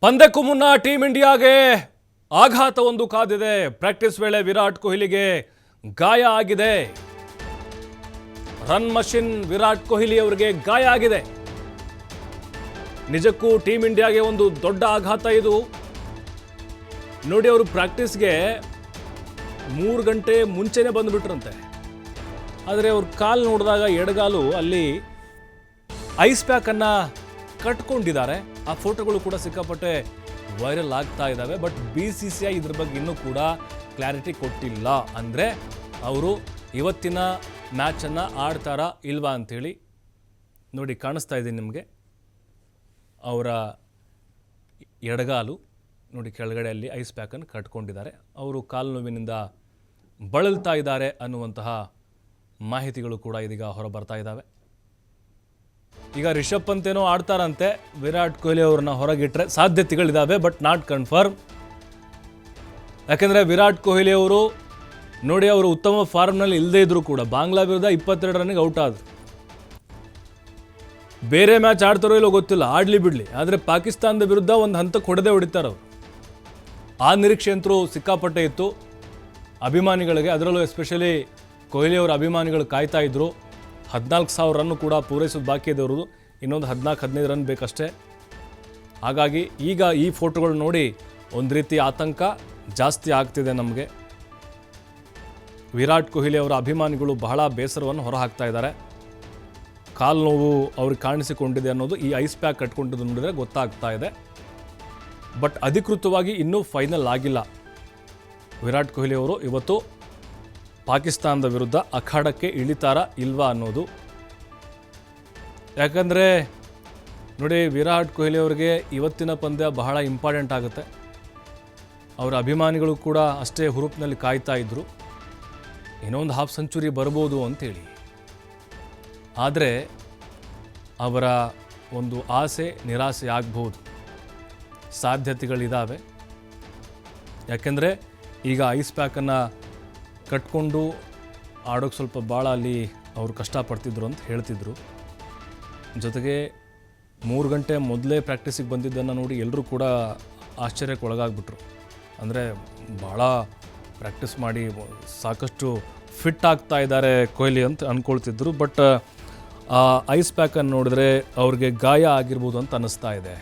ಪಂದ್ಯಕ್ಕೂ ಮುನ್ನ ಟೀಮ್ ಇಂಡಿಯಾಗೆ ಆಘಾತವೊಂದು ಕಾದಿದೆ. ಪ್ರಾಕ್ಟೀಸ್ ವೇಳೆ ವಿರಾಟ್ ಕೊಹ್ಲಿಗೆ ಗಾಯ ಆಗಿದೆ. ರನ್ ಮಷಿನ್ ವಿರಾಟ್ ಕೊಹ್ಲಿ ಅವರಿಗೆ ಗಾಯ ಆಗಿದೆ. ನಿಜಕ್ಕೂ ಟೀಮ್ ಇಂಡಿಯಾಗೆ ಒಂದು ದೊಡ್ಡ ಆಘಾತ ಇದು. ನೋಡಿ, ಅವರು ಪ್ರಾಕ್ಟೀಸ್ಗೆ 3 ಗಂಟೆ ಮುಂಚೆನೆ ಬಂದುಬಿಟ್ರಂತೆ. ಆದರೆ ಅವ್ರ ಕಾಲು ನೋಡಿದಾಗ ಎಡಗಾಲು ಅಲ್ಲಿ ಐಸ್ ಪ್ಯಾಕನ್ನು ಕಟ್ಕೊಂಡಿದ್ದಾರೆ. ಆ ಫೋಟೋಗಳು ಕೂಡ ಸಿಕ್ಕಾಪಟ್ಟೆ ವೈರಲ್ ಆಗ್ತಾ ಇದ್ದಾವೆ. ಬಟ್ BCCI ಇದ್ರ ಬಗ್ಗೆ ಇನ್ನೂ ಕೂಡ ಕ್ಲಾರಿಟಿ ಕೊಟ್ಟಿಲ್ಲ. ಅಂದರೆ ಅವರು ಇವತ್ತಿನ ಮ್ಯಾಚನ್ನು ಆಡ್ತಾರಾ ಇಲ್ವಾ ಅಂಥೇಳಿ. ನೋಡಿ, ಕಾಣಿಸ್ತಾ ಇದ್ದೀನಿ ನಿಮಗೆ ಅವರ ಎಡಗಾಲು. ನೋಡಿ, ಕೆಳಗಡೆ ಅಲ್ಲಿ ಐಸ್ ಪ್ಯಾಕನ್ನು ಕಟ್ಕೊಂಡಿದ್ದಾರೆ. ಅವರು ಕಾಲು ನೋವಿನಿಂದ ಬಳಲ್ತಾ ಇದ್ದಾರೆ ಅನ್ನುವಂತಹ ಮಾಹಿತಿಗಳು ಕೂಡ ಇದೀಗ ಹೊರಬರ್ತಾ ಇದ್ದಾವೆ. ಈಗ ರಿಷಬ್ ಪಂತ್ ಏನೋ ಆಡ್ತಾರಂತೆ. ವಿರಾಟ್ ಕೊಹ್ಲಿ ಅವ್ರನ್ನ ಹೊರಗಿಟ್ರೆ ಸಾಧ್ಯತೆಗಳಿದ್ದಾವೆ, ಬಟ್ ನಾಟ್ ಕನ್ಫರ್ಮ್. ಯಾಕೆಂದರೆ ವಿರಾಟ್ ಕೊಹ್ಲಿ ಅವರು ನೋಡಿ, ಅವರು ಉತ್ತಮ ಫಾರ್ಮ್ನಲ್ಲಿ ಇಲ್ಲದೇ ಇದ್ದರೂ ಕೂಡ ಬಾಂಗ್ಲಾ ವಿರುದ್ಧ 22 ರನ್ನಿಗೆ ಔಟ್ ಆದರು. ಬೇರೆ ಮ್ಯಾಚ್ ಆಡ್ತಾರೋ ಇಲ್ಲೋ ಗೊತ್ತಿಲ್ಲ, ಆಡಲಿ ಬಿಡಲಿ, ಆದರೆ ಪಾಕಿಸ್ತಾನದ ವಿರುದ್ಧ ಒಂದು ಹಂತಕ್ಕೆ ಹೊಡೆದೇ ಹೊಡಿತಾರೆ ಅವರು. ಆ ನಿರೀಕ್ಷೆ ಅಂತೂ ಸಿಕ್ಕಾಪಟ್ಟೆ ಇತ್ತು ಅಭಿಮಾನಿಗಳಿಗೆ. ಅದರಲ್ಲೂ ಎಸ್ಪೆಷಲಿ ಕೊಹ್ಲಿ ಅವರ ಅಭಿಮಾನಿಗಳು ಕಾಯ್ತಾ ಇದ್ದರು. 14,000 ರನ್ ಕೂಡ ಪೂರೈಸೋದು ಬಾಕಿ ಇದೆ ಅವ್ರದ್ದು. ಇನ್ನೊಂದು 14-15 ರನ್ ಬೇಕಷ್ಟೇ. ಹಾಗಾಗಿ ಈಗ ಈ ಫೋಟೋಗಳು ನೋಡಿ ಒಂದು ರೀತಿ ಆತಂಕ ಜಾಸ್ತಿ ಆಗ್ತಿದೆ ನಮಗೆ. ವಿರಾಟ್ ಕೊಹ್ಲಿ ಅವರ ಅಭಿಮಾನಿಗಳು ಬಹಳ ಬೇಸರವನ್ನು ಹೊರಹಾಕ್ತಾ ಇದ್ದಾರೆ. ಕಾಲು ನೋವು ಅವ್ರಿಗೆ ಕಾಣಿಸಿಕೊಂಡಿದೆ ಅನ್ನೋದು ಈ ಐಸ್ ಪ್ಯಾಕ್ ಕಟ್ಕೊಂಡಿದ್ದು ನೋಡಿದರೆ ಗೊತ್ತಾಗ್ತಾ ಇದೆ. ಬಟ್ ಅಧಿಕೃತವಾಗಿ ಇನ್ನೂ ಫೈನಲ್ ಆಗಿಲ್ಲ. ವಿರಾಟ್ ಕೊಹ್ಲಿ ಅವರು ಇವತ್ತು ಪಾಕಿಸ್ತಾನದ ವಿರುದ್ಧ ಅಖಾಡಕ್ಕೆ ಇಳಿತಾರಾ ಇಲ್ವಾ ಅನ್ನೋದು. ಯಾಕಂದರೆ ನೋಡಿ, ವಿರಾಟ್ ಕೊಹ್ಲಿ ಅವರಿಗೆ ಇವತ್ತಿನ ಪಂದ್ಯ ಬಹಳ ಇಂಪಾರ್ಟೆಂಟ್ ಆಗುತ್ತೆ. ಅವರ ಅಭಿಮಾನಿಗಳು ಕೂಡ ಅಷ್ಟೇ ಹುರುಪಿನಲ್ಲಿ ಕಾಯ್ತಾ ಇದ್ದರು, ಇನ್ನೊಂದು ಹಾಫ್ ಸೆಂಚುರಿ ಬರ್ಬೋದು ಅಂತೇಳಿ. ಆದರೆ ಅವರ ಒಂದು ಆಸೆ ನಿರಾಸೆ ಆಗ್ಬೋದು, ಸಾಧ್ಯತೆಗಳಿದ್ದಾವೆ. ಯಾಕೆಂದರೆ ಈಗ ಐಸ್ ಪ್ಯಾಕನ್ನು ಕಟ್ಕೊಂಡು ಆಡೋಕ್ಕೆ ಸ್ವಲ್ಪ ಭಾಳ ಅಲ್ಲಿ ಅವರು ಕಷ್ಟಪಡ್ತಿದ್ರು ಅಂತ ಹೇಳ್ತಿದ್ರು. ಜೊತೆಗೆ 3 ಗಂಟೆ ಮೊದಲೇ ಪ್ರಾಕ್ಟೀಸಿಗೆ ಬಂದಿದ್ದನ್ನು ನೋಡಿ ಎಲ್ಲರೂ ಕೂಡ ಆಶ್ಚರ್ಯಕ್ಕೆ ಒಳಗಾಗ್ಬಿಟ್ರು. ಅಂದರೆ ಭಾಳ ಪ್ರಾಕ್ಟೀಸ್ ಮಾಡಿ ಸಾಕಷ್ಟು ಫಿಟ್ ಆಗ್ತಾ ಇದ್ದಾರೆ ಕೊಹ್ಲಿ ಅಂತ ಅಂದ್ಕೊಳ್ತಿದ್ರು. ಬಟ್ ಐಸ್ ಪ್ಯಾಕನ್ನು ನೋಡಿದ್ರೆ ಅವ್ರಿಗೆ ಗಾಯ ಆಗಿರ್ಬೋದು ಅಂತ ಅನ್ನಿಸ್ತಾ ಇದೆ.